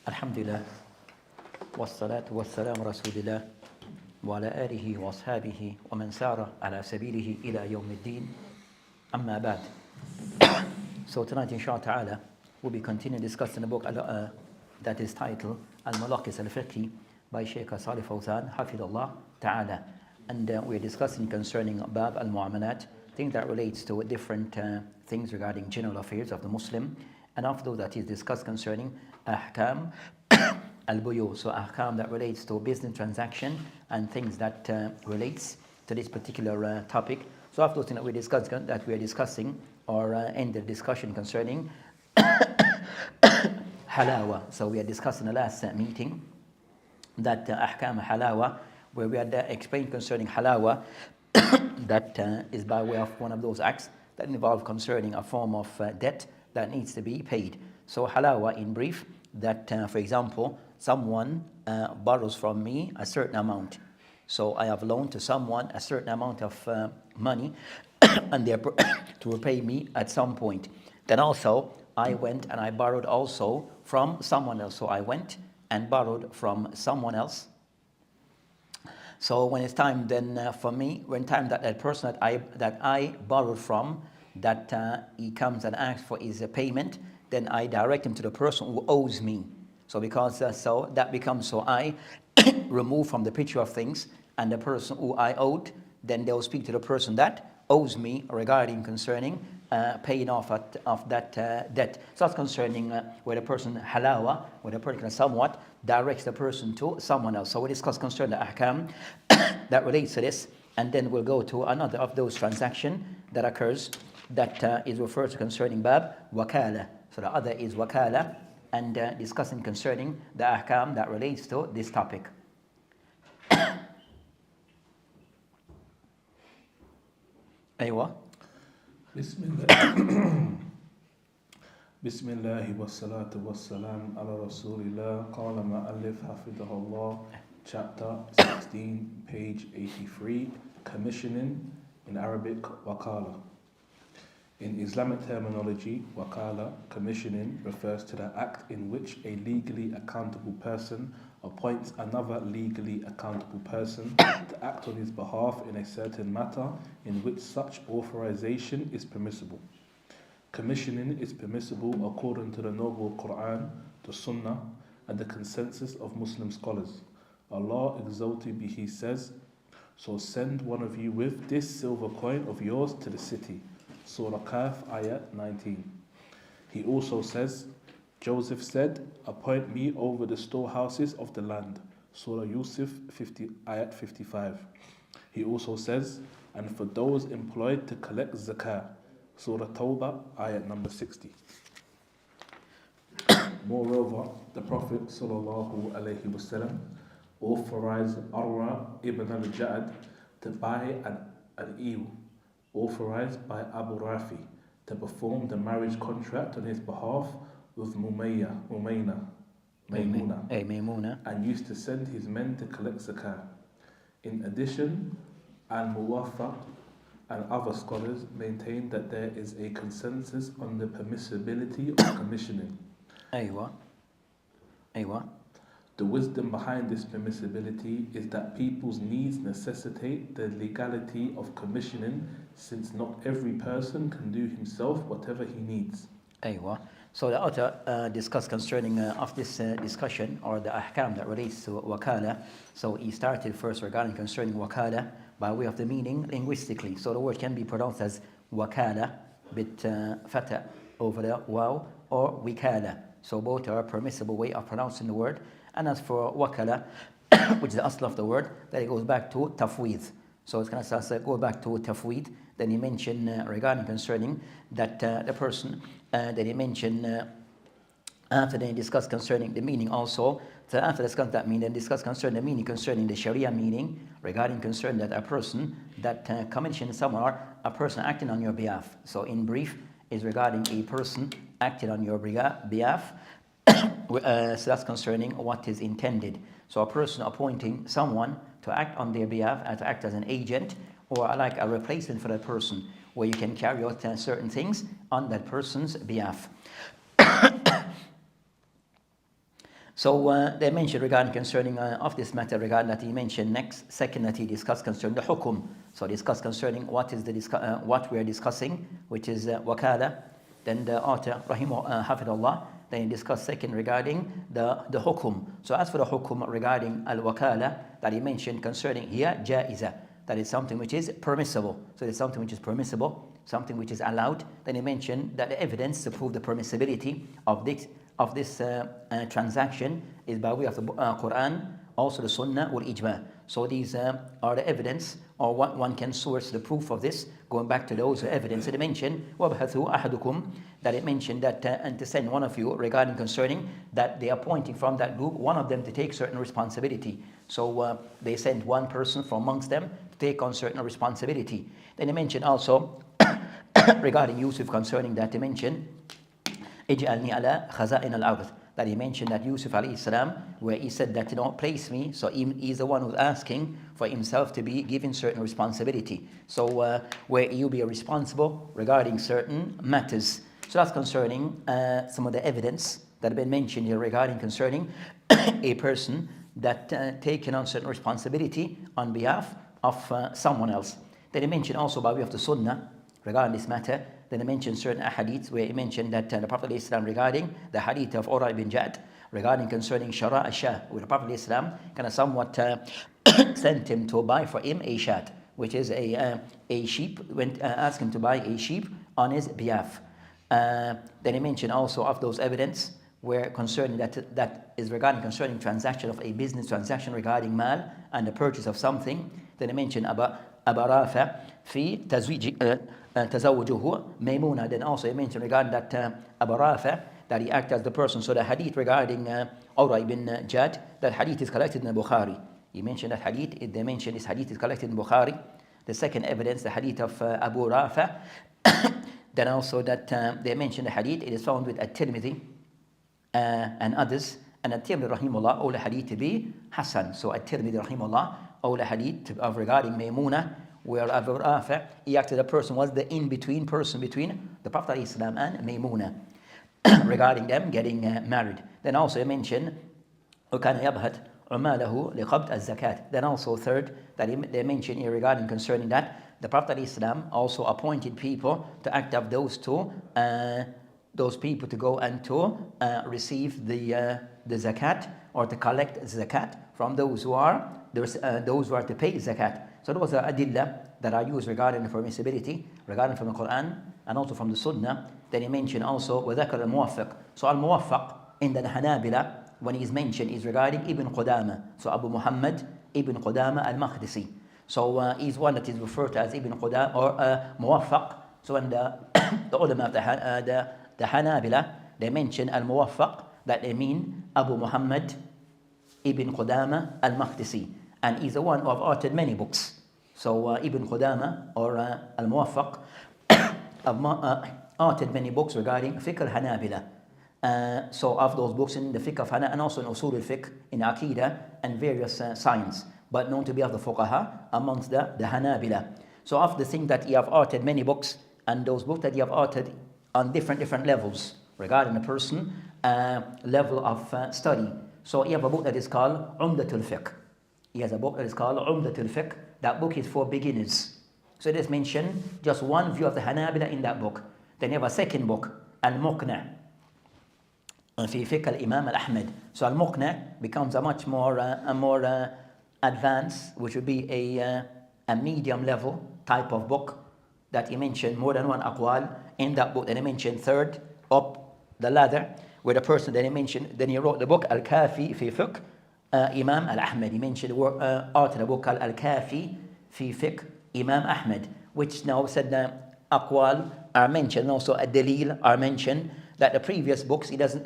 Alhamdulillah, wassalatu wassalamu rasulillah, wa ala alihi wa ashabihi wa man sara ala sabilihi ila yawmiddin, amma ba'd. So tonight, inshallah ta'ala, we'll be continuing discussing the book that is titled Al-Mulakhas al-Fiqhi by Shaykh Salih Fawzan, Hafidullah ta'ala. And we're discussing concerning Bab al-Mu'amalat, things that relates to different things regarding general affairs of the Muslim. And after that is discussed concerning Ahkam al-Buyu, so Ahkam that relates to business transaction and things that relates to this particular topic. So after those things that we are discussing or end the discussion concerning halawa. So we are discussing the last meeting that Ahkam halawa, where we had explained concerning halawa that is by way of one of those acts that involve concerning a form of debt that needs to be paid. So halawa in brief, that for example, someone borrows from me a certain amount. So I have loaned to someone a certain amount of money and they're to repay me at some point. Then also I went and I borrowed also from someone else. So I went and borrowed from someone else. So when it's time then for me, when time that person that I borrowed from, that he comes and asks for his payment, then I direct him to the person who owes me. So because so that becomes, so I remove from the picture of things, and the person who I owed, then they'll speak to the person that owes me regarding concerning paying off of that debt. So that's concerning where the person halawa, where the person somewhat directs the person to someone else. So we discuss concerning the ahkam that relates to this, and then we'll go to another of those transactions that occurs that is referred to concerning bab wakala. So the other is wakala, and discussing concerning the ahkam that relates to this topic. Aywa. Bismillah wa salatu wa salam ala Rasulillah. Qala ma'alif hafidahullah. Chapter 16, page 83. Commissioning, in Arabic, wakala. In Islamic terminology, wakala, commissioning, refers to the act in which a legally accountable person appoints another legally accountable person to act on his behalf in a certain matter in which such authorization is permissible. Commissioning is permissible according to the Noble Quran, the Sunnah, and the consensus of Muslim scholars. Allah exalted be, He says, "So send one of you with this silver coin of yours to the city." Surah Kaf, ayat 19. He also says, Joseph said, "Appoint me over the storehouses of the land." Surah Yusuf, ayat 55. He also says, "And for those employed to collect zakah." Surah Tawbah, ayat number 60. Moreover, the Prophet sallallahu alaihi wasallam authorized Arwa ibn al-Ja'ad to buy an eel, authorized by Abu Rafi, to perform the marriage contract on his behalf with Maymuna, and used to send his men to collect zakah. In addition, Al-Muwaffaq and other scholars maintain that there is a consensus on the permissibility of commissioning. Aywa. The wisdom behind this permissibility is that people's needs necessitate the legality of commissioning, since not every person can do himself whatever he needs. Aywa. So the author discussed concerning of this discussion, or the ahkam that relates to wakala. So he started first regarding concerning wakala by way of the meaning linguistically. So the word can be pronounced as wakala bit fata over the waw, or wikala. So both are a permissible way of pronouncing the word. And as for wakala, which is the asl of the word, that it goes back to tafweed. So it's going to go back to tafweed. Then he mentioned regarding concerning that the person that he mentioned after they discussed concerning the meaning also. So after discuss that meaning, then discuss concerning the meaning concerning the Sharia meaning regarding concern that a person that commissions someone or a person acting on your behalf. So in brief, is regarding a person acting on your behalf. So that's concerning what is intended. So a person appointing someone to act on their behalf, to act as an agent, or like a replacement for that person, where you can carry out certain things on that person's behalf. So they mentioned regarding concerning of this matter, regarding that he mentioned second that he discussed concerning the hukum. So discuss concerning what is the what we are discussing, which is wakala. Then the author hafidullah, then he discussed second regarding the hukum. So as for the hukum regarding al-wakala that he mentioned concerning here jaiza, that is something which is permissible. So it's something which is permissible, something which is allowed. Then he mentioned that the evidence to prove the permissibility of this transaction is by way of the Quran, also the Sunnah or Ijma. So these are the evidence, or what one can source the proof of this, going back to those evidence that it mentioned, وَبْحَثُوا أَحَدُكُمْ, that it mentioned that, and to send one of you regarding concerning that they are pointing from that group, one of them to take certain responsibility. So they sent one person from amongst them to take on certain responsibility. Then he mentioned also regarding Yusuf concerning that, he mentioned اجعلني على خزائن الأرض, that he mentioned that Yusuf alayhi salam, where he said that, place me. So he's the one who's asking for himself to be given certain responsibility. So where you be responsible regarding certain matters. So that's concerning some of the evidence that have been mentioned here regarding concerning a person that taken on certain responsibility on behalf of someone else. Then he mentioned also by way of the Sunnah regarding this matter. Then he mentioned certain hadiths where he mentioned that the Prophet ﷺ regarding the hadith of Ura ibn Jad regarding concerning Shara Shah, where the Prophet ﷺ kind of somewhat sent him to buy for him a shat, which is a sheep, went asked him to buy a sheep on his behalf. Then he mentioned also of those evidence where concerning that is regarding concerning transaction of a business transaction regarding mal and the purchase of something. Then he mentioned Aba Rafa fi tazawujuhu Maymuna. Then also he mentioned regarding that Aba Rafa, that he acted as the person. So the hadith regarding Ura ibn Jad, that hadith is collected in the Bukhari. He mentioned that hadith, they mentioned this hadith is collected in Bukhari. The second evidence, the hadith of Abu Rafa. Then also that they mentioned the hadith, it is found with At-Tirmidhi and others. And At-Tirmidhi rahimahullah, all the hadith to be Hasan. So At-Tirmidhi rahimahullah, all the hadith of regarding Maymuna, where Abu Rafa, he acted a person, was the in-between person between the Prophet ﷺ and Maymuna regarding them getting married. Then also he mentioned وَكَانَ يَبْهَتْ عُمَالَهُ لِقَبْضِ الزَّكَاةِ. Then also third, that they mentioned here regarding concerning that the Prophet ﷺ also appointed people to act of those people to go and to receive the zakat, or to collect zakat from those who are to pay zakat. So those are adillah that are used regarding the permissibility, regarding from the Quran and also from the Sunnah. Then he mentioned also وَذَكَرَ الْمُوَفَّقِ. So al-Muwaffaq in the Hanabila, when he's mentioned, is regarding Ibn Qudama. So Abu Muhammad Ibn Qudama al-Maqdisi. So he's one that is referred to as Ibn Qudama or Muwaffaq. So when the ulama of the Hanabila, they mention al-Muwaffaq, that they mean Abu Muhammad Ibn Qudama al-Maqdisi. And he's the one who have authored many books. So Ibn Qudama or al-Muwaffaq have authored many books regarding fiqh al-Hanabila. So of those books in the fiqh of Hanabila, and also in usul al-fiqh, in Aqidah and various science, but known to be of the fuqaha amongst the Hanabila. So of the thing that he have authored many books, and those books that he have authored on different levels regarding a person level of study. So he have a book that is called Umdatul Fiqh. He has a book that is called Umdatul Fiqh. That book is for beginners. So it is mentioned just one view of the Hanabila in that book. Then you have a second book, Al-Muqna' fi Fiqh al-Imam al-Ahmed. So Al-Muqna' becomes a much more advanced, which would be a medium level type of book that he mentioned more than one aqwal in that book. Then he mentioned third up the ladder, where the person that he mentioned, then he wrote the book Al-Kafi fi Fiqh Imam al-Ahmed. He mentioned authored a book called Al-Kafi fi Fiqh Imam Ahmed, which now said the aqwal are mentioned, also a dalil are mentioned, that the previous books he doesn't.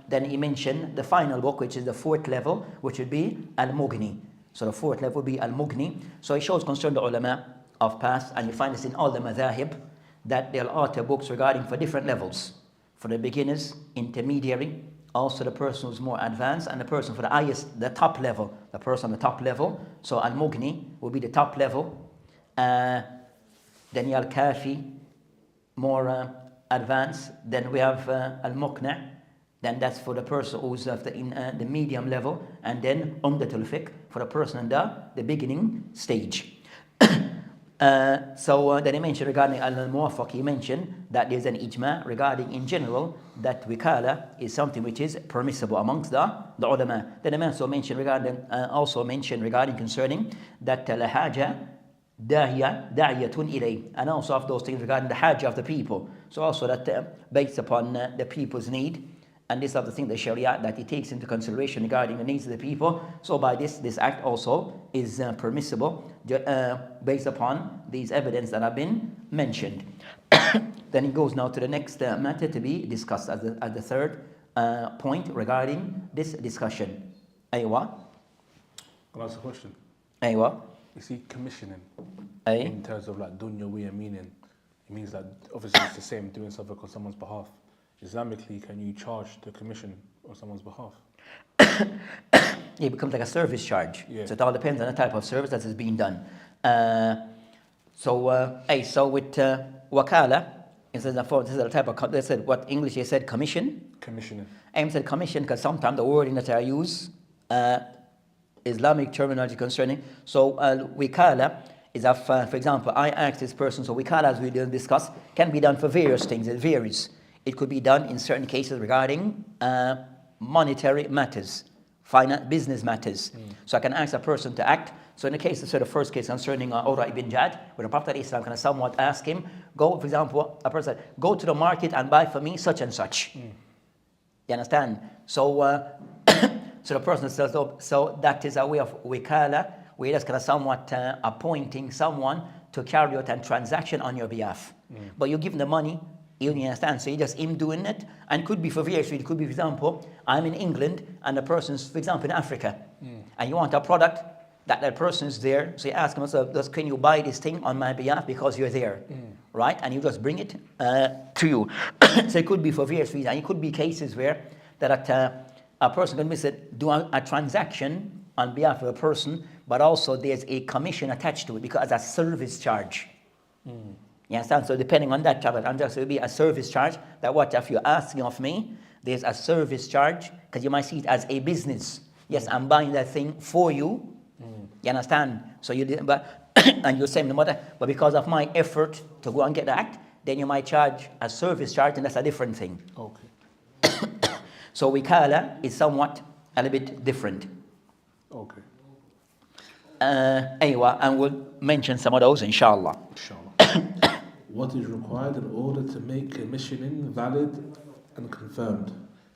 Then he mentioned the final book, which is the fourth level, which would be Al-Mughni. So the fourth level would be Al-Mughni. So it shows concern the ulama of past, and you find this in all the madhahib, that they'll author books regarding for different levels, for the beginners, intermediary, also the person who's more advanced, and the person for the highest, the top level, the person on the top level. So Al-Mughni will be the top level. Then then you have Kafi, more advanced. Then we have Al-Muqna', then that's for the person who's in the medium level, and then Umdatul Fiqh for the person in the beginning stage. So then he mentioned regarding Al-Muwaffaq, he mentioned that there's an ijma regarding in general that wikala is something which is permissible amongst the ulama. Then he also mentioned regarding concerning that lahaja da'iyatun ilay, and also of those things regarding the hajj of the people. So also that based upon the people's need, and this of the thing the Sharia that it takes into consideration regarding the needs of the people. So by this act also is permissible based upon these evidence that have been mentioned. Then it goes now to the next matter to be discussed as the third point regarding this discussion. Aywa. Can I ask a question? Aywa. You see, commissioning Ay. in terms of like dunyawiya meaning, it means that obviously it's the same doing something on someone's behalf. Islamically, can you charge the commission on someone's behalf? It becomes like a service charge. Yeah. So it all depends on the type of service that is being done. So with wakala, this is a type of, they said what English they said commission. Commissioning. I said commission because sometimes the wording that I use, Islamic terminology concerning. So wikala is for example, I ask this person. So wikala, as we discussed, can be done for various things. It varies. It could be done in certain cases regarding monetary matters, business matters. So I can ask a person to act. So in the case, the first case concerning Ura ibn Jad, where the Prophet ﷺ can somewhat ask him, go, for example, a person, go to the market and buy for me such and such. You understand? So, so the person says, so that is a way of wikala, where that's kind of somewhat appointing someone to carry out a transaction on your behalf. But you give them the money. You understand? So you just him doing it, and it could be for various reasons. It could be, for example, I'm in England and the person's, for example, in Africa, and you want a product that person's there. So you ask him, so can you buy this thing on my behalf because you're there, right? And you just bring it to you. So it could be for various reasons. And it could be cases where that a person can do a transaction on behalf of a person, but also there's a commission attached to it because it's a service charge. You understand? So depending on that charge, and there will be a service charge that what if you're asking of me, there's a service charge because you might see it as a business. Yes, I'm buying that thing for you. You understand? So you did, but and you're saying the mother, but because of my effort to go and get the act, then you might charge a service charge, and that's a different thing. Okay. So wikala is somewhat a little bit different. Okay. Anyway, and we'll mention some of those, inshallah. Inshallah. What is required in order to make commissioning valid and confirmed?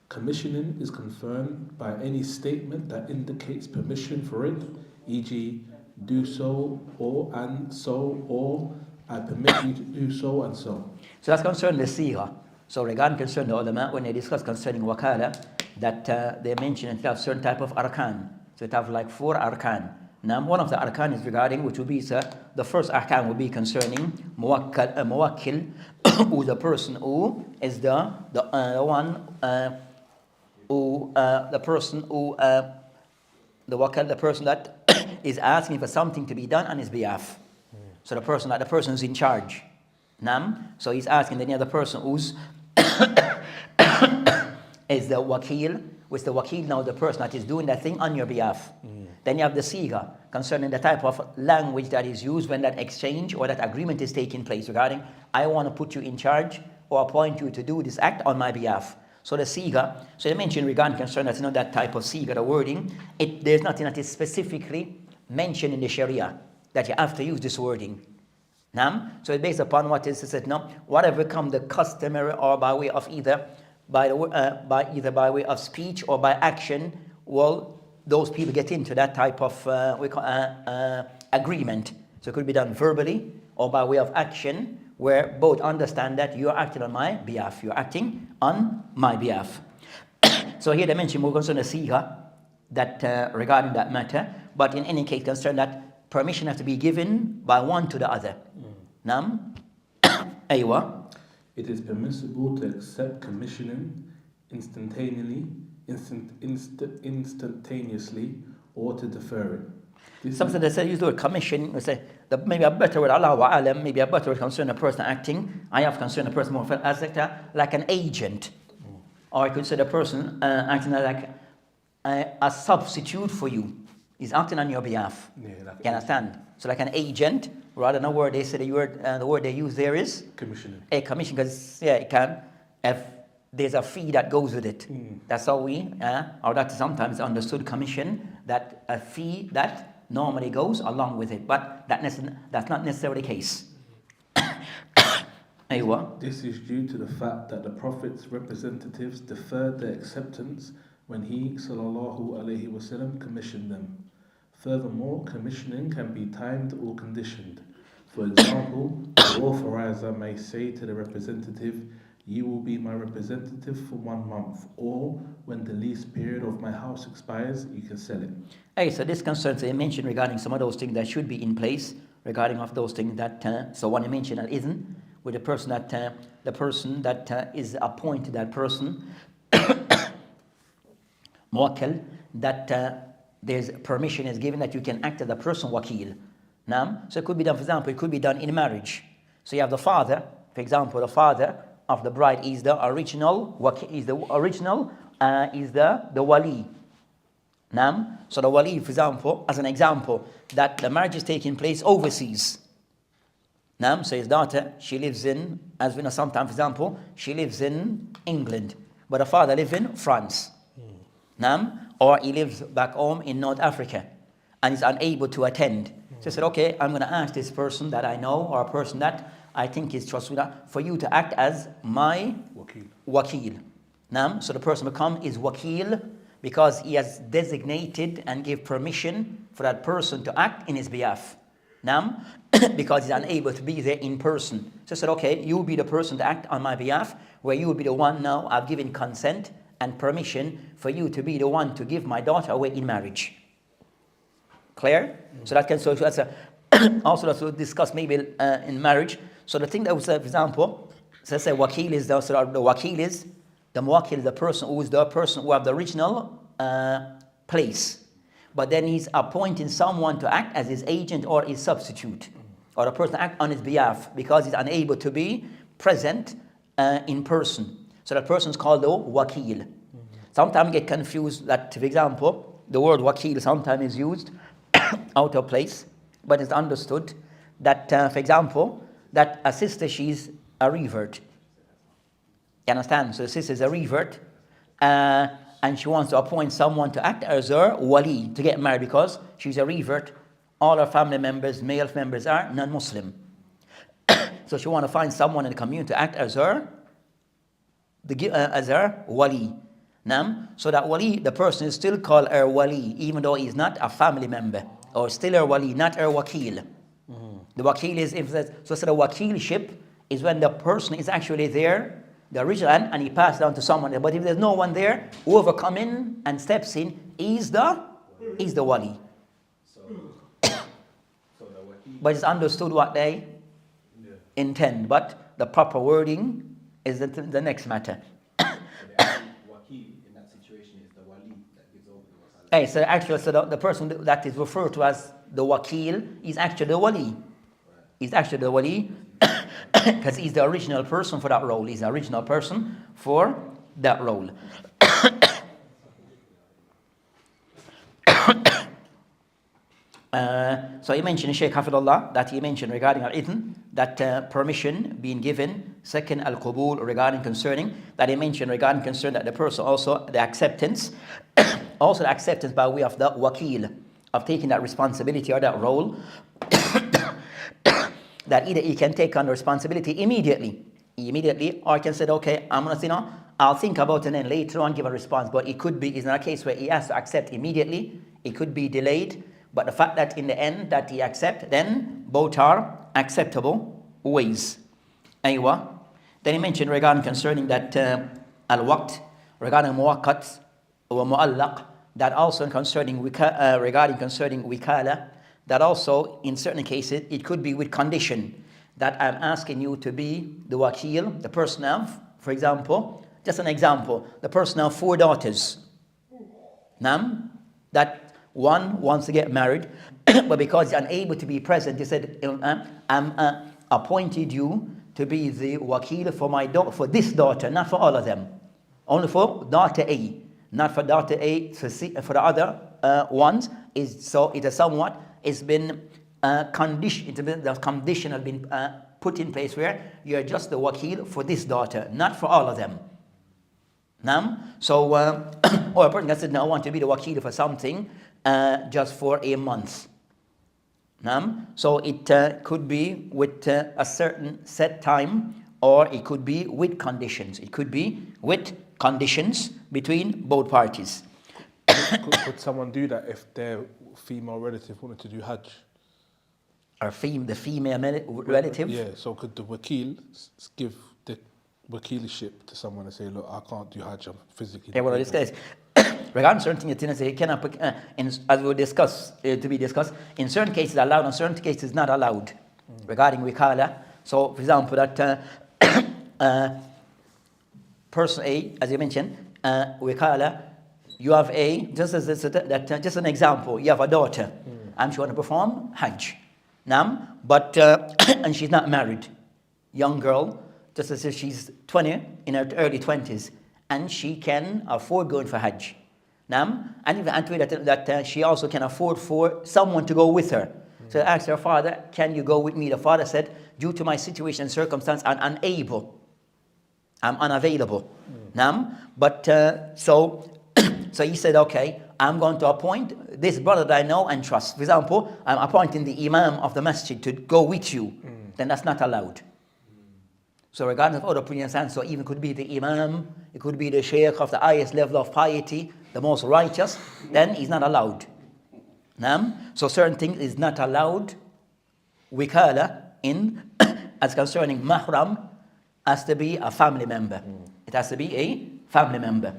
Commissioning is confirmed by any statement that indicates permission for it, e.g., do so, or and so, or I permit you to do so, and so. So that's concerning the sigha. So regarding concerning the ulama, when they discuss concerning wakala, that they mention it have certain type of arkan. So it have like 4 arkan. Now, one of the arkan is regarding, which will be, the first arkan will be concerning muwakkil, who the person who is the person that is asking for something to be done on his behalf. So the person is in charge. So he's asking the other person who's is the wakil, with the wakil now the person that is doing that thing on your behalf. Then you have the siga concerning the type of language that is used when that exchange or that agreement is taking place regarding I want to put you in charge or appoint you to do this act on my behalf. So the siga, so you mentioned regarding concern that's not that type of siga, the wording, there's nothing that is specifically mentioned in the Sharia that you have to use this wording. So it's based upon what is said now, whatever come the customary or by way of either by way of speech or by action, well, those people get into that type of agreement. So it could be done verbally or by way of action, where both understand that you are acting on my behalf. You are acting on my behalf. So here they mention more concerning the siga that regarding that matter, but in any case concern that permission has to be given by one to the other. Aywa. It is permissible to accept commissioning instantaneously or to defer it. Something that says use the word commission, we say maybe a better word, Allah wa alam, maybe a better word concerning a person acting, I have concerned a person more as like an agent. Or I could say the person acting like a substitute for you. He's acting on your behalf. Yeah, like You understand? So like an agent, rather than a word, they say the word they use there is commissioning. a commission, because it can, if there's a fee that goes with it. That's how we, or that sometimes understood commission, that a fee that normally goes along with it, but that's not necessarily the case. Aywa. This is due to the fact that the Prophet's representatives deferred their acceptance when he sallallahu alaihi wasallam commissioned them. Furthermore, commissioning can be timed or conditioned. For example, the authorizer may say to the representative, "You will be my representative for 1 month," or "When the lease period of my house expires, you can sell it." Hey, so this concerns they mentioned regarding some of those things that should be in place regarding of those things that so one you mentioned that isn't, with the person that is appointed, that person muwakkal, that there's permission is given that you can act as a person wakil. So it could be done, for example, it could be done in marriage. So you have the father, for example, the father of the bride is the original is the wali. So the wali, for example, as an example, that the marriage is taking place overseas. So his daughter, she lives in, as we know sometimes, for example, she lives in England, but the father lives in France. Or he lives back home in North Africa and is unable to attend. So he said, okay, I'm going to ask this person that I know, or a person that I think is trustworthy, for you to act as my wakil. So the person become is wakil because he has designated and give permission for that person to act in his behalf. Because he's unable to be there in person. So I said, okay, you will be the person to act on my behalf, where you will be the one now, I've given consent and permission for you to be the one to give my daughter away in marriage. Clear? So that can, so that's also that's we'll discuss maybe in marriage. So the thing that we say, for example, so let's say wakil is the wakil is the muwakkil is the person who is the person who have the original place, but then he's appointing someone to act as his agent or his substitute, or the person to act on his behalf because he's unable to be present in person. So that person is called the wakil. Sometimes get confused that, for example, the word wakil sometimes is used out of place, but it's understood that, for example, that a sister, she's a revert. You understand? So the sister is a revert, and she wants to appoint someone to act as her wali to get married because she's a revert. All her family members, male members, are non-Muslim. So she wants to find someone in the community to act as her wali. So that wali, the person is still called her wali, even though he's not a family member, or still her wali, not her wakil. The wakil is, so the wakilship is when the person is actually there, the original, and he passed down to someone there. But if there's no one there, whoever come in and steps in is the wali. But it's understood what they intend. But the proper wording is the next matter. Hey, so actually, so the person that is referred to as the wakil is actually the wali. He's actually the wali because he's the original person for that role. He's the original person for that role. So he mentioned, Shaykh Hafidullah, that he mentioned regarding al-idhn, that permission being given. Second, al-qubul, regarding concerning, that he mentioned regarding concern that the person also, the acceptance, also the acceptance by way of the wakil, of taking that responsibility or that role, that either he can take on the responsibility immediately, or he can say, okay, I'm going to, I'll think about it and then later on give a response. But it could be, it's not a case where he has to accept immediately. It could be delayed. But the fact that in the end that he accepts, then both are acceptable ways. Aywa. Then he mentioned regarding concerning that al-waqt, regarding muwaqqat or mu'allaq, that also concerning regarding concerning wikala, that also in certain cases it could be with condition that I'm asking you to be the wakil, the person of, for example, just an example, the person of 4 daughters. That one wants to get married but because you're unable to be present, he said, I'm appointed you to be the wakil for this daughter, not for all of them. Only for daughter A, not for daughter A. For the other ones, it is somewhat, it's been conditioned, the condition has been put in place where you're just the wakil for this daughter, not for all of them. So, or a person can say, no, I want to be the wakil for something just for a month. So it could be with a certain set time, or it could be with conditions. It could be with conditions between both parties. Could someone do that if their female relative wanted to do Hajj? Or the female relative? Yeah, so could the wakil give the wakilship to someone and say, look, I can't do Hajj, I'm physically... Yeah, well, this case, regarding certain things, you cannot put, as we discuss, to be discussed, in certain cases allowed, in certain cases not allowed, regarding wikala. So, for example, that person A, as you mentioned, wikala, you have just an example, you have a daughter, and she want to perform Hajj. But, and she's not married, young girl, just as if she's 20, in her early 20s, and she can afford going for Hajj. And even that she also can afford for someone to go with her. So I asked her father, can you go with me? The father said, due to my situation and circumstance, I'm unable. I'm unavailable. But so he said, okay, I'm going to appoint this brother that I know and trust. For example, I'm appointing the Imam of the masjid to go with you. Then that's not allowed. So regardless of other opinions, so even could be the Imam, it could be the Sheikh of the highest level of piety, the most righteous, then he's not allowed. So certain things is not allowed. Wikala in as concerning mahram has to be a family member. It has to be a family member.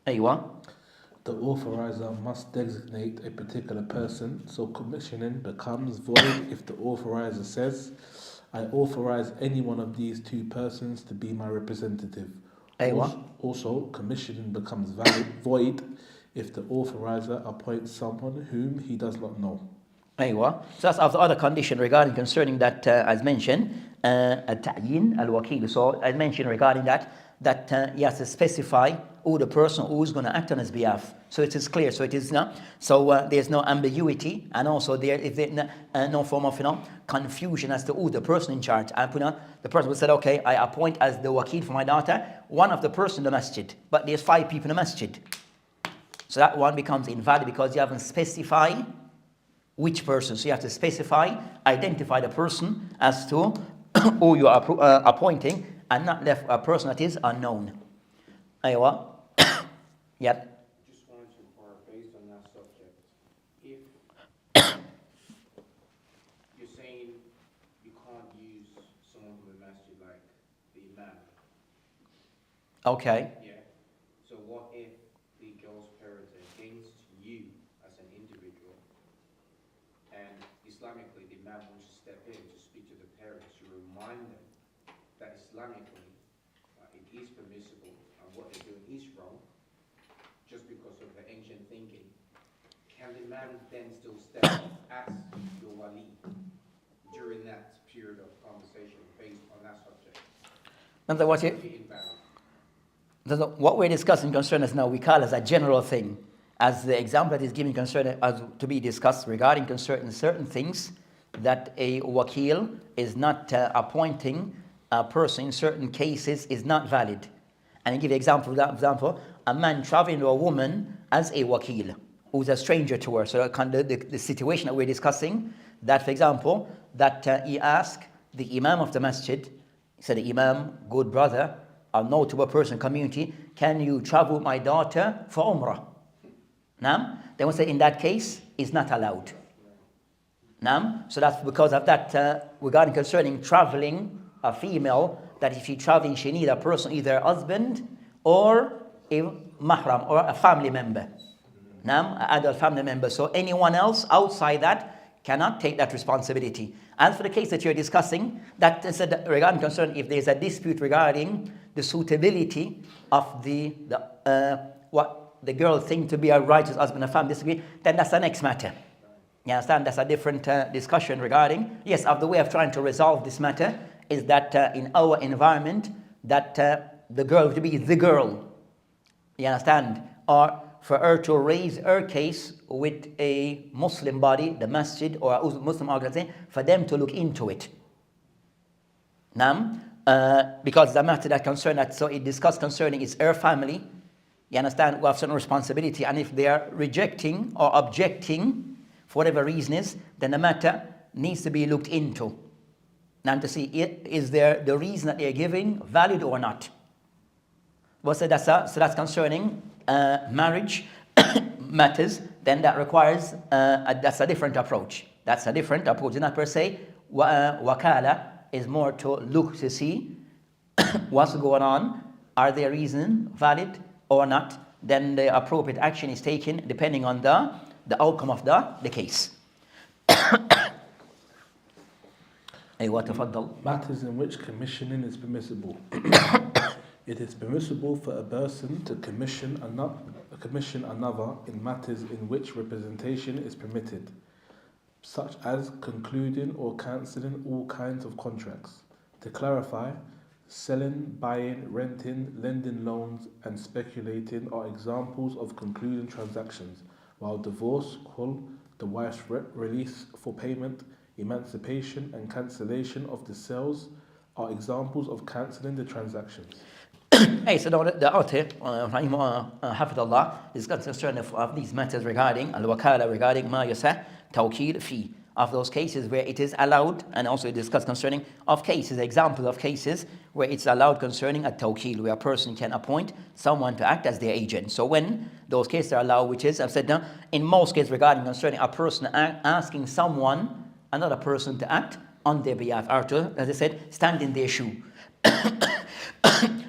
Aywa. The authorizer must designate a particular person, so commissioning becomes void if the authorizer says, I authorize any one of these two persons to be my representative. Also, commissioning becomes void if the authorizer appoints someone whom he does not know. So that's of the other condition regarding concerning that, as mentioned, al-ta'yin al-wakil. So as mentioned regarding that he has to specify who the person who is going to act on his behalf. So it is clear. So it is not. So there's no ambiguity, and also there's no form of confusion as to who the person in charge. And the person will say, okay, I appoint as the wakil for my daughter one of the person in the masjid, but there's 5 people in the masjid. So that one becomes invalid because you haven't specified which person. So you have to identify the person as to who you are appointing, and not left a person that is unknown. Aywa. Yep. Just wanted to inquire, based on that subject, if you're saying you can't use someone from the masjid like the Imam. Okay. Yeah. So what if the girl's parents are against you as an individual, and Islamically the Imam wants to step in to speak to the parents to remind them that Islamically it is permissible and what they're doing is wrong, just because of the ancient thinking, can the man then still step as your wali during that period of conversation based on that subject? What we're discussing concerning now, we call as a general thing, as the example that is given concerning as to be discussed regarding concerning certain things that a wakil is not appointing a person in certain cases is not valid. And I give you an example. For example, a man traveling to a woman as a wakil who's a stranger to her. So the situation that we're discussing, that for example, that he asked the Imam of the masjid, he said, Imam, good brother, a notable person community, can you travel with my daughter for Umrah? They will say in that case, it's not allowed. So that's because of that, regarding concerning traveling a female, that if she traveling, she needs a person, either a husband or a mahram or a family member. An adult family member. So anyone else outside that cannot take that responsibility. As for the case that you're discussing, that is regarding concern if there's a dispute regarding the suitability of the girl think to be a righteous husband and family disagree, then that's the next matter. You understand? That's a different discussion regarding, yes, of the way of trying to resolve this matter is that in our environment, that the girl to be the girl, you understand? Or for her to raise her case with a Muslim body, the masjid or a Muslim organization, for them to look into it. Now, because the matter that concern that, so it discussed concerning is her family, you understand, who have certain responsibility, and if they are rejecting or objecting for whatever reason is, then the matter needs to be looked into. Now to see, is there the reason that they are giving valid or not? Well, so that's concerning marriage matters, then that requires, that's a different approach. That's a different approach. Not per se, wakala is more to look to see what's going on, are their reason valid or not, then the appropriate action is taken depending on the outcome of the case. Matters in which commissioning is permissible. It is permissible for a person to commission another in matters in which representation is permitted, such as concluding or cancelling all kinds of contracts. To clarify, selling, buying, renting, lending loans, and speculating are examples of concluding transactions, while divorce, the wife's release for payment, emancipation, and cancellation of the sales are examples of cancelling the transactions. Hey, so the author, Hafidullah, is concerned of these matters regarding al-wakala, regarding ma yasa tawkil fi, of those cases where it is allowed, and also discuss concerning of cases, examples of cases where it's allowed concerning a tawkil, where a person can appoint someone to act as their agent. So when those cases are allowed, which is, I've said now, in most cases regarding concerning a person asking someone, another person to act on their behalf, or to, as I said, stand in their shoe.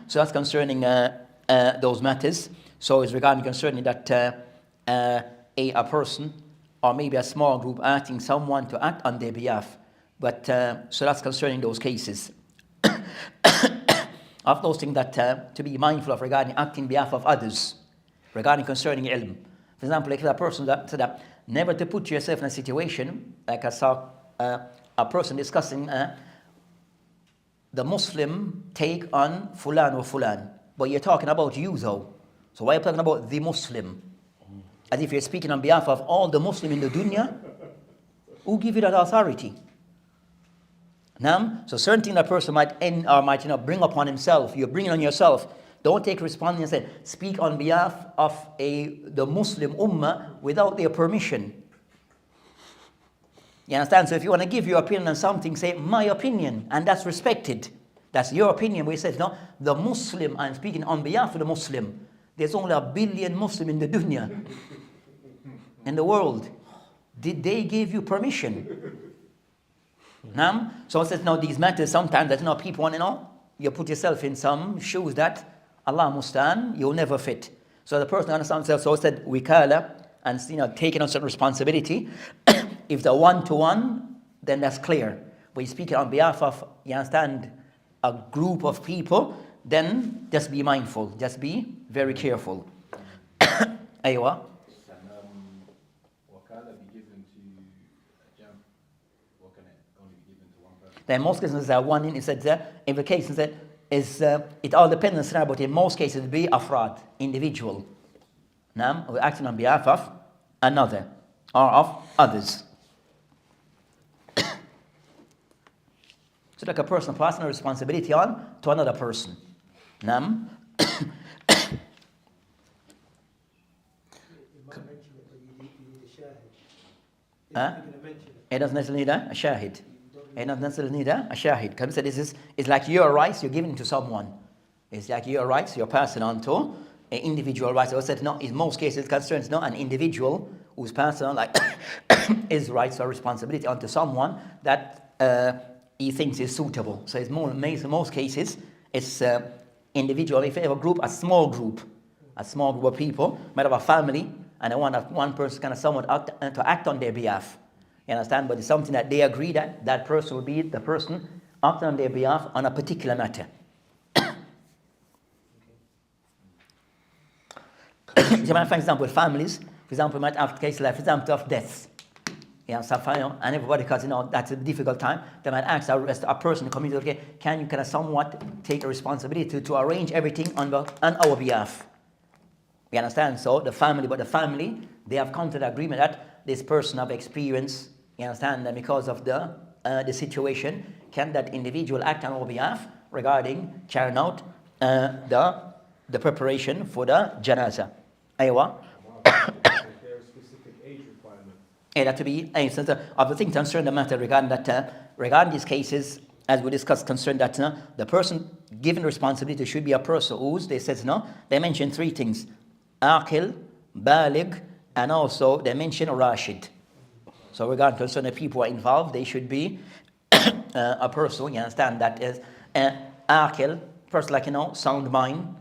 So that's concerning those matters. So it's regarding concerning that a person or maybe a small group asking someone to act on their behalf. But so that's concerning those cases. Of those things that to be mindful of regarding acting on behalf of others, regarding concerning ilm. For example, like a person that said that never to put yourself in a situation, like I saw a person discussing the Muslim take on fulan or fulan, but you're talking about you though. So why are you talking about the Muslim? As if you're speaking on behalf of all the Muslim in the dunya. Who give you that authority? Now, so certain thing that person might end or might bring upon himself, you're bringing on yourself. Don't take responsibility and say, speak on behalf of the Muslim ummah without their permission. You understand? So if you want to give your opinion on something, say, my opinion, and that's respected. That's your opinion. Where he says, no, the Muslim, I'm speaking on behalf of the Muslim. There's only 1 billion Muslim in the dunya, in the world. Did they give you permission? Now, so it says, now these matters sometimes that people want to you put yourself in some shoes that Allah mustan, you'll never fit. So the person understands himself, so it said, wikala, and taking on certain responsibility. If they're one-to-one, then that's clear. But you're speaking on behalf of, you understand, a group of people, then just be mindful. Just be very careful. Aywa. Can wakala be given to a jam? Or can it only be given to one person? Then in most cases, one in, it said, in the cases that is, it all depends on scenario, but in most cases, it would be afrad, individual. Now, we're acting on behalf of another, or of others. So like a person passing a responsibility on to another person. Nam. It doesn't necessarily need a shahid. It doesn't necessarily need a shahid. Because it's like your rights you're giving to someone. It's like your rights you're passing on to an individual rights. I said no. In most cases, it concerns not an individual who's passing on like his rights or responsibility onto someone that he thinks is suitable. So it's in most cases it's individual. If you have a group, a small group of people, might have a family, and they want one person kind of someone to act on their behalf. You understand? But it's something that they agree that person will be the person acting on their behalf on a particular matter. For example, families, for example, we might have cases like, for example, of deaths. Yeah, so, and everybody, because that's a difficult time, they might ask a person in the community, okay, can you kind of somewhat take the responsibility to arrange everything on our behalf? You understand? So the family, they have come to the agreement that this person have experience, you understand, that because of the situation, can that individual act on our behalf regarding carrying out the preparation for the janazah? Aywa. Is there a specific age requirement? That to be a instance of the thing concerned the matter regarding that regarding these cases, as we discussed, concerned that the person given responsibility should be a person who's, they said they mentioned three things: aqil, balig, and also they mention rashid. So regarding concern the people who are involved, they should be a person, you understand, that is aqil, person like sound mind;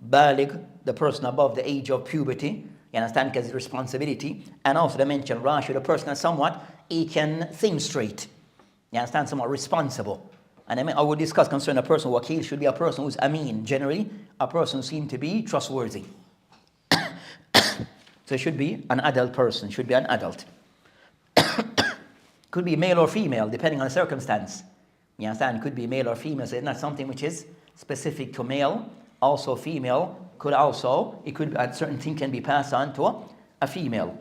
balig, the person above the age of puberty, you understand, because it's responsibility; and also they mention rashid, a person that somewhat he can think straight, you understand, somewhat responsible. And I would discuss concern a person wakil should be a person who's ameen, generally a person who seems to be trustworthy. So it should be an adult person, should be an adult. Could be male or female, depending on the circumstance. You understand? Could be male or female, so it's not something which is specific to male. Also female could also, it could, a certain thing can be passed on to a female.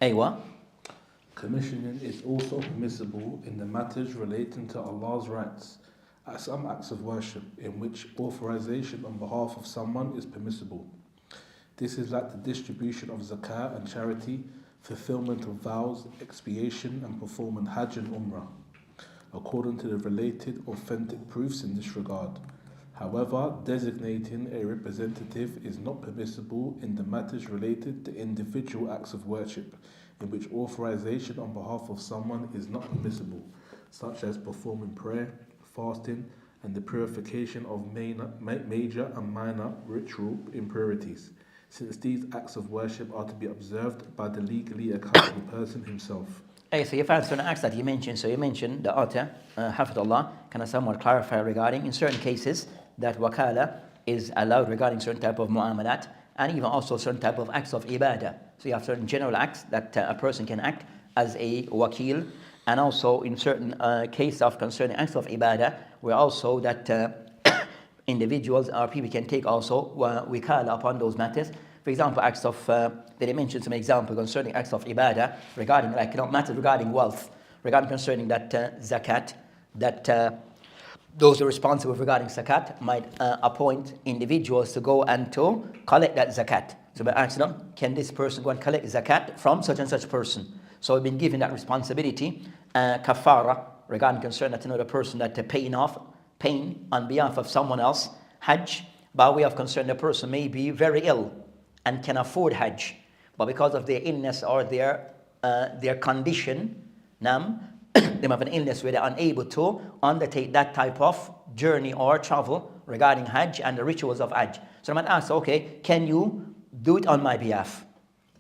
Aywa. Commissioning is also permissible in the matters relating to Allah's rights, as some acts of worship in which authorization on behalf of someone is permissible. This is like the distribution of zakah and charity, fulfillment of vows, expiation, and performing hajj and umrah, according to the related authentic proofs in this regard. However, designating a representative is not permissible in the matters related to individual acts of worship, in which authorization on behalf of someone is not permissible, such as performing prayer, fasting, and the purification of major and minor ritual impurities, since these acts of worship are to be observed by the legally accountable person himself. So you found certain acts that you mentioned. So you mentioned the author, Hafidullah, can I somewhat clarify regarding in certain cases that wakala is allowed regarding certain type of mu'amalat, and even also certain type of acts of ibadah. So you have certain general acts that a person can act as a wakil, and also in certain cases of concerning acts of ibadah, where also that individuals or people can take also wikala upon those matters. For example, acts of, they mentioned some example concerning acts of ibadah regarding matters regarding wealth, regarding concerning that zakat, that those who are responsible regarding zakat might appoint individuals to go and to collect that zakat. So by asking them, can this person go and collect zakat from such and such person? So we've been given that responsibility, kafara, regarding concern that another person that paying on behalf of someone else, hajj, by way of concern the person may be very ill and can afford hajj, but because of their illness or their condition, they have an illness where they're unable to undertake that type of journey or travel regarding hajj and the rituals of hajj. So they might ask, okay, can you do it on my behalf?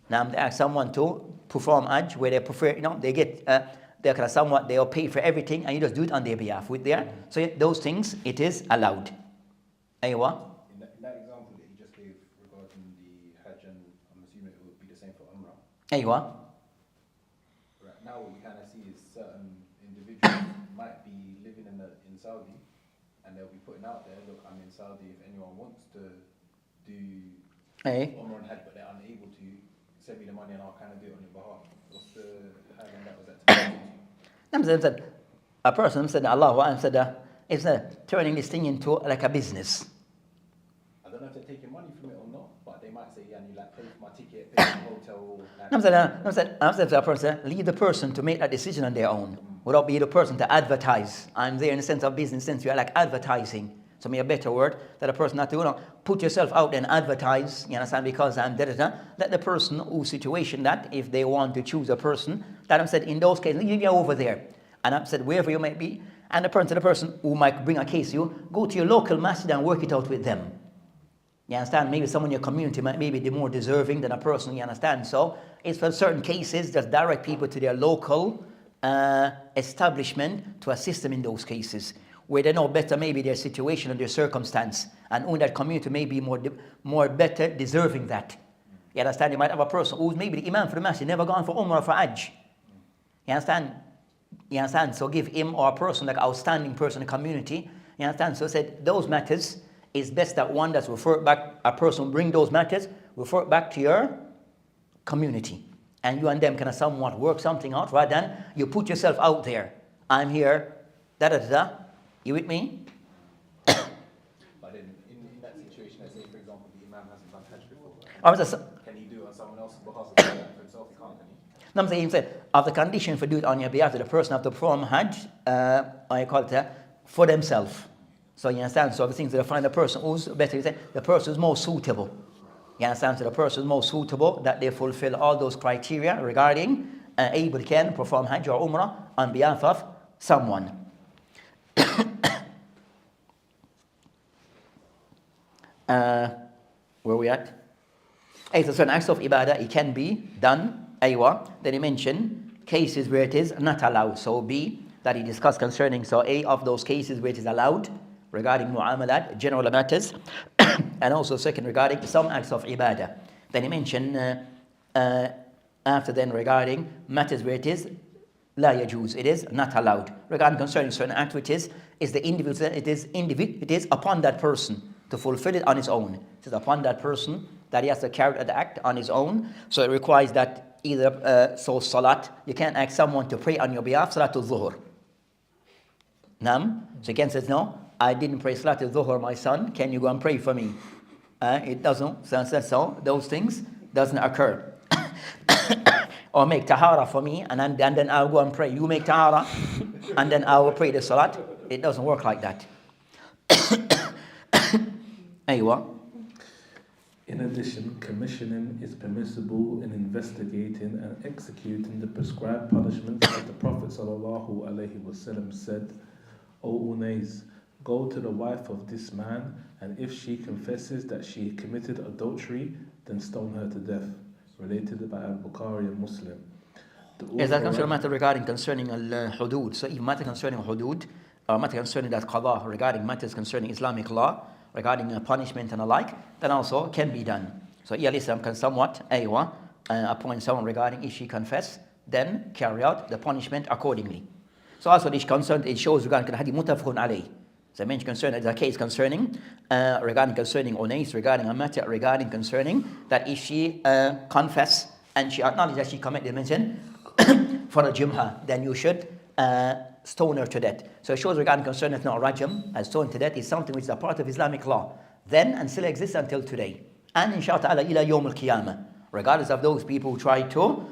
Now they ask someone to perform hajj where they prefer, they get they're kind of somewhat, they'll pay for everything and you just do it on their behalf with their, so those things, it is allowed. Aywa. In that example that you just gave regarding the hajj, and I'm assuming it would be the same for umrah. Aywa. Right now what you kind of see is certain individuals might be living in Saudi, and they'll be putting out there, look, I'm in Saudi, if anyone wants to do umrah and hajj but they're unable to, send me the money and I'll kind of do it on your behalf. What's the, how long that was that? Said, a person said, Allah said, it's turning this thing into like a business. I don't know if they're taking money from it or not, but they might say, yeah, you like pay for my ticket, pay for the hotel. I said to a person, leave the person to make that decision on their own, without being the person to advertise. I'm there in the sense of business sense, you are like advertising. So maybe a better word that a person not to put yourself out and advertise, you understand, because let the person whose situation that if they want to choose a person, that I'm said in those cases, you go over there. And I'm said wherever you might be, and the person who might bring a case to you, go to your local masjid and work it out with them. You understand? Maybe someone in your community might maybe be more deserving than a person, you understand? So it's for certain cases, just direct people to their local establishment to assist them in those cases. where they know better maybe their situation and their circumstance, and who in that community may be more better deserving that. You understand? You might have a person who's maybe the Imam for the masjid, never gone for Omar or for Hajj. You understand? You understand? So give him or a person, like outstanding person in the community. You understand? So I said those matters is best that one that's referred back, a person will bring those matters, refer back to your community. And you and them can somewhat work something out rather than you put yourself out there. I'm here, da-da-da-da. You with me? But then in that situation, let's say, for example, the Imam hasn't done Hajj before. Can he do it on someone else's behalf for himself? He can't, can he? No, I'm saying, of the condition for doing it on your behalf, the person have to perform Hajj, I call it for themselves. So you understand? So the things that find the person who's better, you say, the person who's most suitable. You understand? So the person who's most suitable, that they fulfill all those criteria regarding able can perform Hajj or Umrah on behalf of someone. Where we at? So certain acts of ibadah, it can be done. Aywa. Then he mentioned cases where it is not allowed. So B, that he discussed concerning. So A, of those cases where it is allowed regarding mu'amalat, general matters. And also second, regarding some acts of ibadah. Then he mentioned after then regarding matters where it is la yajuz, it is not allowed. Regarding concerning certain acts which is the individual, it is upon that person to fulfill it on his own. It is upon that person that he has to carry out the act on his own. So it requires that either salat, you can't ask someone to pray on your behalf, salatul zuhur. Nam, so you can't say, no, I didn't pray salatul zuhur, my son, can you go and pray for me? It doesn't, so those things doesn't occur. Or make tahara for me, and then I'll go and pray. You make tahara, and then I will pray the salat. It doesn't work like that. Aywa. In addition, commissioning is permissible in investigating and executing the prescribed punishments, as the Prophet ﷺ said, O Unais, go to the wife of this man, and if she confesses that she committed adultery, then stone her to death. Related by Al-Bukhari and Muslim. Is that concerning matter regarding concerning al-hudud? So if matter concerning hudud, or matter concerning that qada, regarding matters concerning Islamic law, regarding punishment and the like, then also can be done. So Islam can somewhat appoint someone regarding if she confess, then carry out the punishment accordingly. So also this concern, it shows regarding hadith muttafaqun alayh. So I mentioned concerning the case concerning regarding Unais, regarding a matter regarding concerning that if she confess and she acknowledges that she committed mention for a jumha, then you should stone her to death. So it shows regarding concerning it's not rajam, as stone to death is something which is a part of Islamic law, then and still exists until today. And inshallah ta'ala ila yawm al-qiyamah, regardless of those people who try to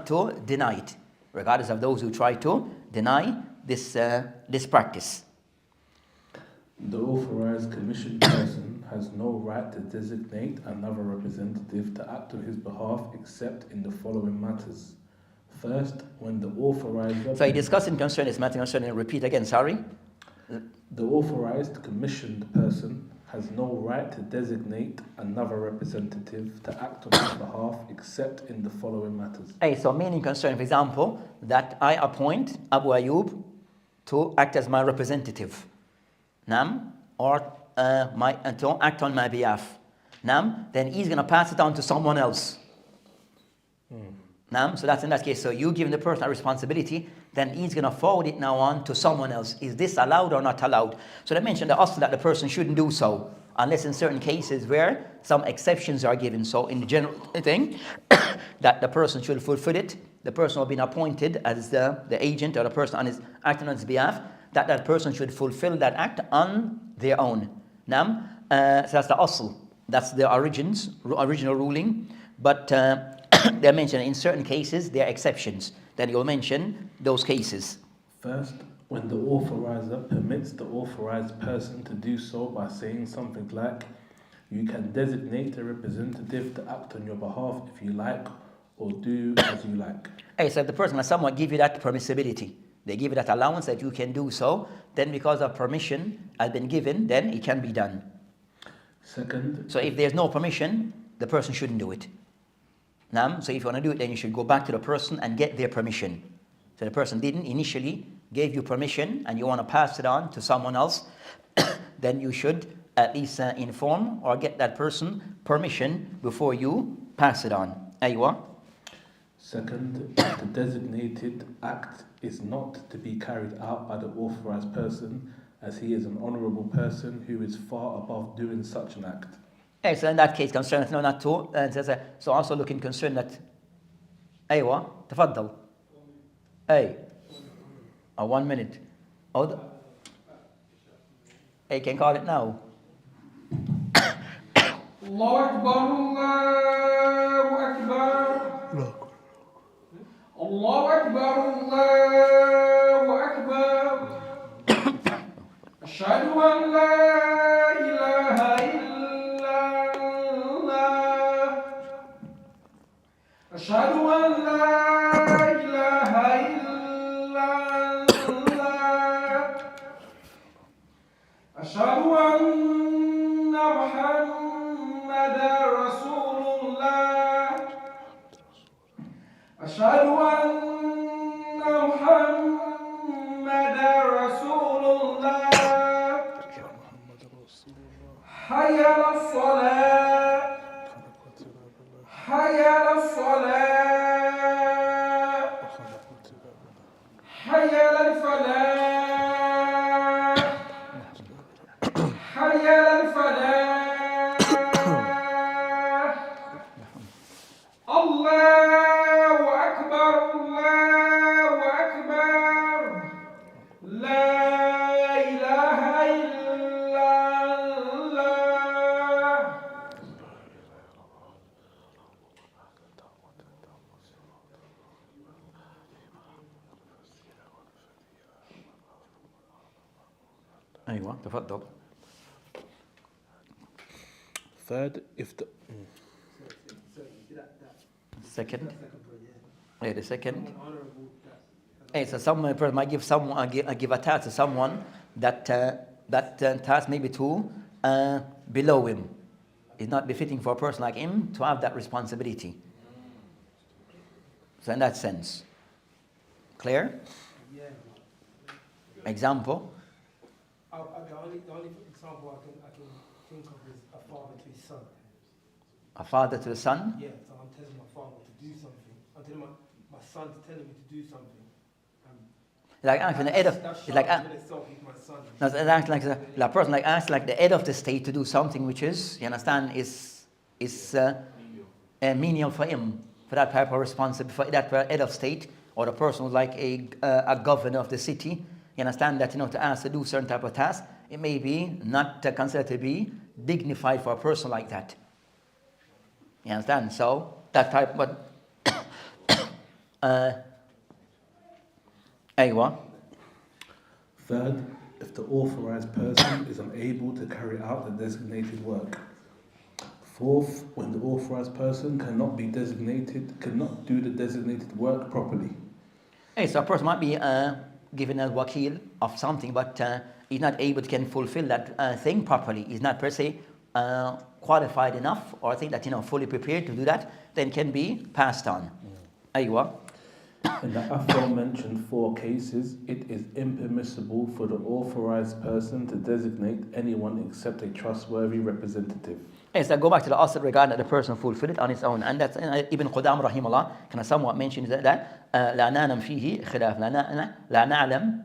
to deny it. Regardless of those who try to deny this practice. The authorized commissioned person has no right to designate another representative to act on his behalf except in the following matters. First, when the authorized... So he discussing concerning this matter, concerning, repeat again, sorry. The authorized commissioned person has no right to designate another representative to act on his behalf except in the following matters. So meaning concerning, for example, that I appoint Abu Ayyub to act as my representative. Nam, or to act on my behalf. Nam, then he's going to pass it on to someone else. Nam, so that's in that case. So you give the person a responsibility, then he's going to forward it now on to someone else. Is this allowed or not allowed? So they mentioned the asl that the person shouldn't do so, unless in certain cases where some exceptions are given. So in the general thing, that the person should fulfill it, the person who has been appointed as the agent or the person acting on his behalf, that person should fulfill that act on their own. Nam, so that's the asl. That's the original ruling. But they mention in certain cases there are exceptions. Then you'll mention those cases. First, when the authorizer permits the authorized person to do so by saying something like, you can designate a representative to act on your behalf if you like, or do as you like. So if the person has somewhat give you that permissibility, they give you that allowance that you can do so, then because of permission has been given, then it can be done. Second, so if there's no permission, the person shouldn't do it. So if you want to do it, then you should go back to the person and get their permission. So the person didn't initially gave you permission and you want to pass it on to someone else, then you should at least inform or get that person permission before you pass it on. Aywa. Second, the designated act is not to be carried out by the authorized person, as he is an honorable person who is far above doing such an act. Okay, so in that case, concern no, not two. So also looking concerned that. Aywa, تفضل. Hey, 1 minute. Oh, hey, can call it now. الله أكبر الله أكبر الله أكبر الله أكبر أشهد أن لا إله إلا الله أشهد أن لا إله إلا الله أشهد أن محمدا رسول الله أشهد أن محمدا رسول الله حي على الصلاة حي على الصلاة حي على الفلاح حي على الفلاح الله أكبر الله أكبر لا إله إلا الله. أيوة تفضل. Third, if the Second. Yeah, the second. Hey, so some person might give someone give a task to someone that task maybe to below him. It's not befitting for a person like him to have that responsibility. So in that sense, clear? Yeah. Example. The only example I can think of is a father to his son. A father to the son. Yeah, so I'm telling my father to do something. I'm telling my son to telling me to do something. Like asking the head of, That's it's like in itself, he's my son. no, it's like the person like asks like the head of the state to do something which is, you understand, is menial for him, for that type of responsibility, for that head of state or the person who's like a governor of the city. You understand that, to ask to do certain type of task, it may be not considered to be dignified for a person like that. You understand? So that type, but Aywa. Third, if the authorized person is unable to carry out the designated work. Fourth, when the authorized person cannot do the designated work properly. Hey, so a person might be given a wakil of something, but he's not able to fulfill that thing properly. He's not per se qualified enough, or I think that fully prepared to do that, then can be passed on. Aywa. In the aforementioned 4 cases, it is impermissible for the authorized person to designate anyone except a trustworthy representative. Yes, I go back to the asr regarding that the person fulfill it on his own, and that's Ibn Qudam rahimahullah kind of somewhat mentions that لا نعلم فيه خلاف لا نعلم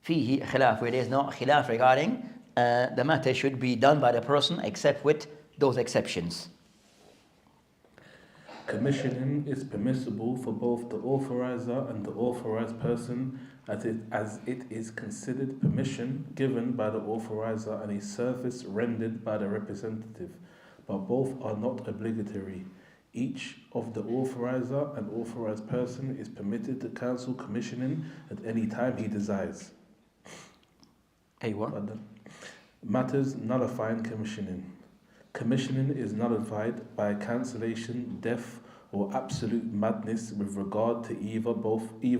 فيه خلاف, where there is no khilaf regarding the matter should be done by the person except with those exceptions. Commissioning is permissible for both the authorizer and the authorized person, as it is considered permission given by the authorizer and a service rendered by the representative, but both are not obligatory. Each of the authorizer and authorized person is permitted to cancel commissioning at any time he desires. Aywa. Matters nullifying commissioning. Commissioning is nullified by cancellation, death, or absolute madness with regard to either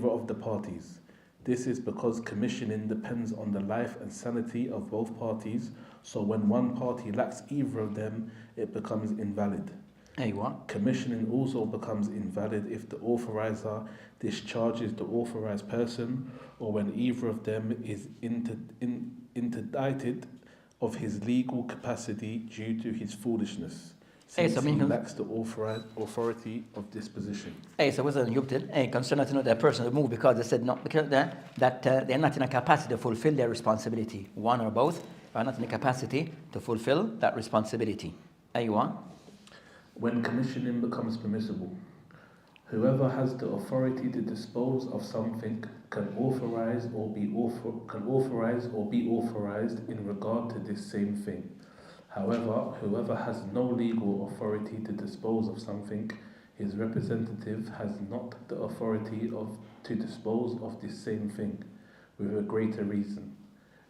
of the parties. This is because commissioning depends on the life and sanity of both parties, so when one party lacks either of them, it becomes invalid. أيوة. Commissioning also becomes invalid if the authorizer discharges the authorized person or when either of them is interdicted of his legal capacity due to his foolishness, since so he means- lacks the authorized authority of disposition. So what's the concern that that person will move because they said not because they're not in a capacity to fulfill their responsibility. One or both are not in a capacity to fulfill that responsibility. أيوة. When commissioning becomes permissible, whoever has the authority to dispose of something can authorize or be authorized in regard to this same thing. However, whoever has no legal authority to dispose of something, his representative has not the authority to dispose of this same thing, with a greater reason.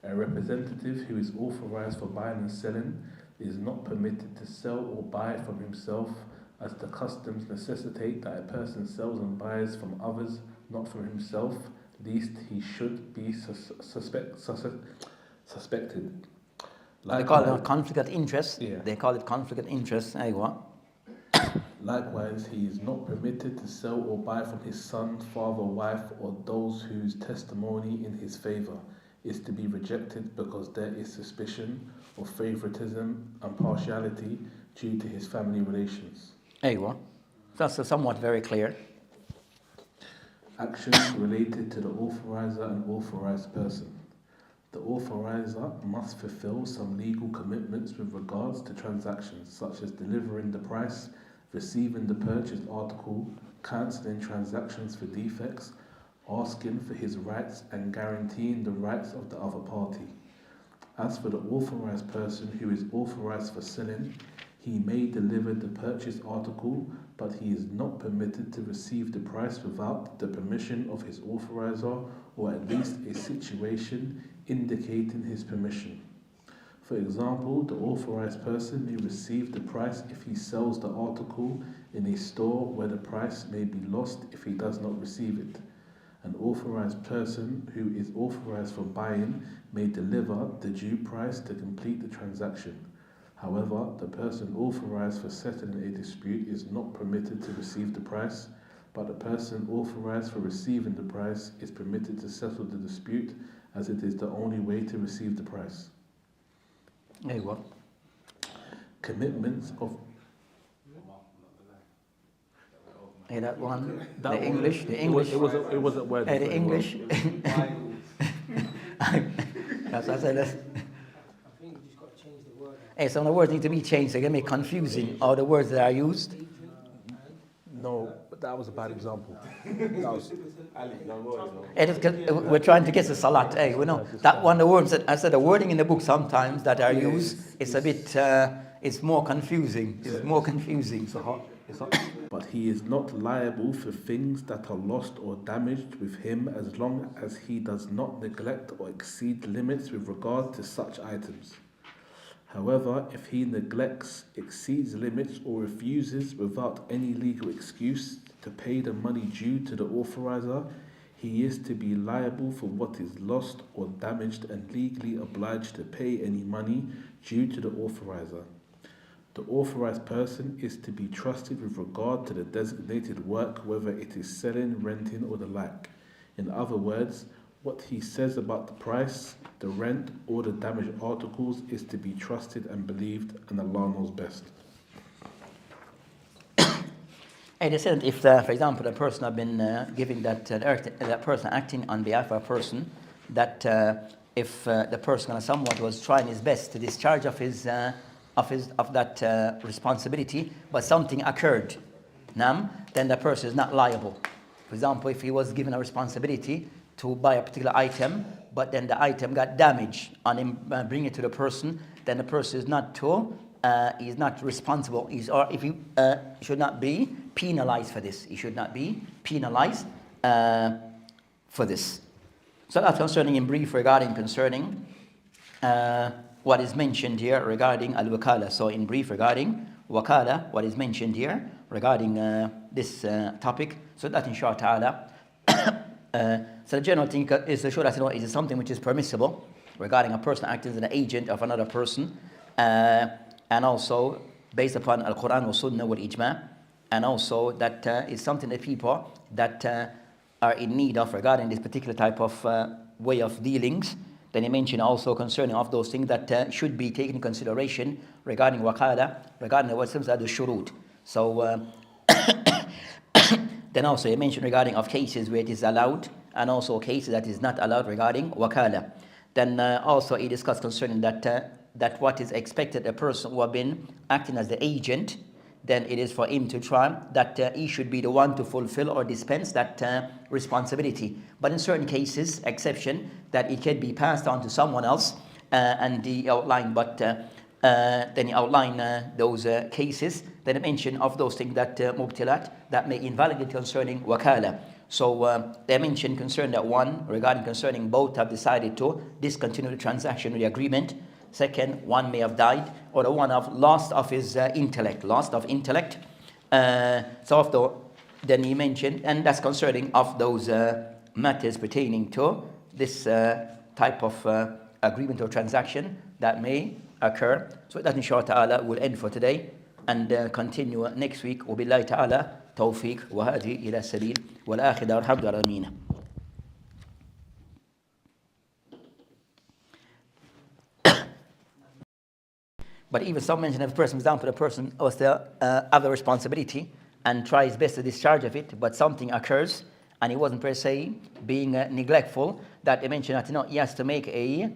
A representative who is authorized for buying and selling is not permitted to sell or buy from himself, as the customs necessitate that a person sells and buys from others, not from himself, lest he should be suspected. They call it conflict of interest. Yeah. They call it conflict of interest. أيوة. Likewise, he is not permitted to sell or buy from his son, father, wife, or those whose testimony in his favor is to be rejected because there is suspicion of favoritism and partiality due to his family relations. أيوة. That's somewhat very clear. Actions related to the authorizer and authorized person. The authorizer must fulfill some legal commitments with regards to transactions, such as delivering the price, receiving the purchased article, cancelling transactions for defects, asking for his rights, and guaranteeing the rights of the other party. As for the authorized person who is authorized for selling, he may deliver the purchased article, but he is not permitted to receive the price without the permission of his authorizer, or at least a situation indicating his permission. For example, the authorized person may receive the price if he sells the article in a store where the price may be lost if he does not receive it. An authorized person who is authorized for buying may deliver the due price to complete the transaction. However, the person authorized for settling a dispute is not permitted to receive the price, but the person authorized for receiving the price is permitted to settle the dispute, as it is the only way to receive the price. أيوة. Commitments of That one, that the one- English. It wasn't worded The very English. That's what I said. I think you just got to change the word. Some of the words need to be changed. They're going to be confusing. All the words that are used. No, but that was a bad example. That was, We're trying to get to salat. We know that one. The words that I said, the wording in the book sometimes that are used, it's a bit. It's more confusing. It's more confusing. but he is not liable for things that are lost or damaged with him as long as he does not neglect or exceed limits with regard to such items. However, if he neglects, exceeds limits, or refuses without any legal excuse to pay the money due to the authorizer, he is to be liable for what is lost or damaged and legally obliged to pay any money due to the authorizer. The authorized person is to be trusted with regard to the designated work, whether it is selling, renting, or the like. In other words, what he says about the price, the rent, or the damaged articles is to be trusted and believed, and Allah knows best. And they said if, for example, the person have been giving that person acting on behalf of a person, that if the person somewhat was trying his best to discharge of that responsibility, but something occurred, then the person is not liable. For example, if he was given a responsibility to buy a particular item, but then the item got damaged on him bringing it to the person, then the person is not he's not responsible. He should not be penalized for this. He should not be penalized for this. So that's concerning in brief regarding what is mentioned here regarding al-wakala. So in brief regarding wakala, what is mentioned here regarding this topic. So that inshallah ta'ala. So the general thing is to show that it is something which is permissible regarding a person acting as an agent of another person, and also based upon Al-Quran wa Sunnah wal Ijma', and also that is something that people that are in need of regarding this particular type of way of dealings. Then he mentioned also concerning of those things that should be taken in consideration regarding waqala, regarding what seems like the shurut. So then also he mentioned regarding of cases where it is allowed, and also cases that is not allowed regarding wakala. Then also he discussed concerning that what is expected a person who have been acting as the agent, then it is for him to try that he should be the one to fulfill or dispense that responsibility. But in certain cases, exception, that it can be passed on to someone else, and he outlined, but then he outlined those cases that I mentioned of those things that mubtilat, that may invalidate concerning wakala. So they mentioned concerning that one, regarding concerning both have decided to discontinue the transaction or the agreement. Second, one may have died, or the one have lost of his intellect. Then he mentioned, and that's concerning of those matters pertaining to this type of agreement or transaction that may occur. So that inshallah ta'ala will end for today and continue next week. وبالله تعالى توفيق وهذه إلى السبيل والآخرة الحمد لله آمين. But even some mention of a person, for example, the person was the other responsibility and tries best to discharge of it, but something occurs and he wasn't per se being neglectful, that they mention that he has to make a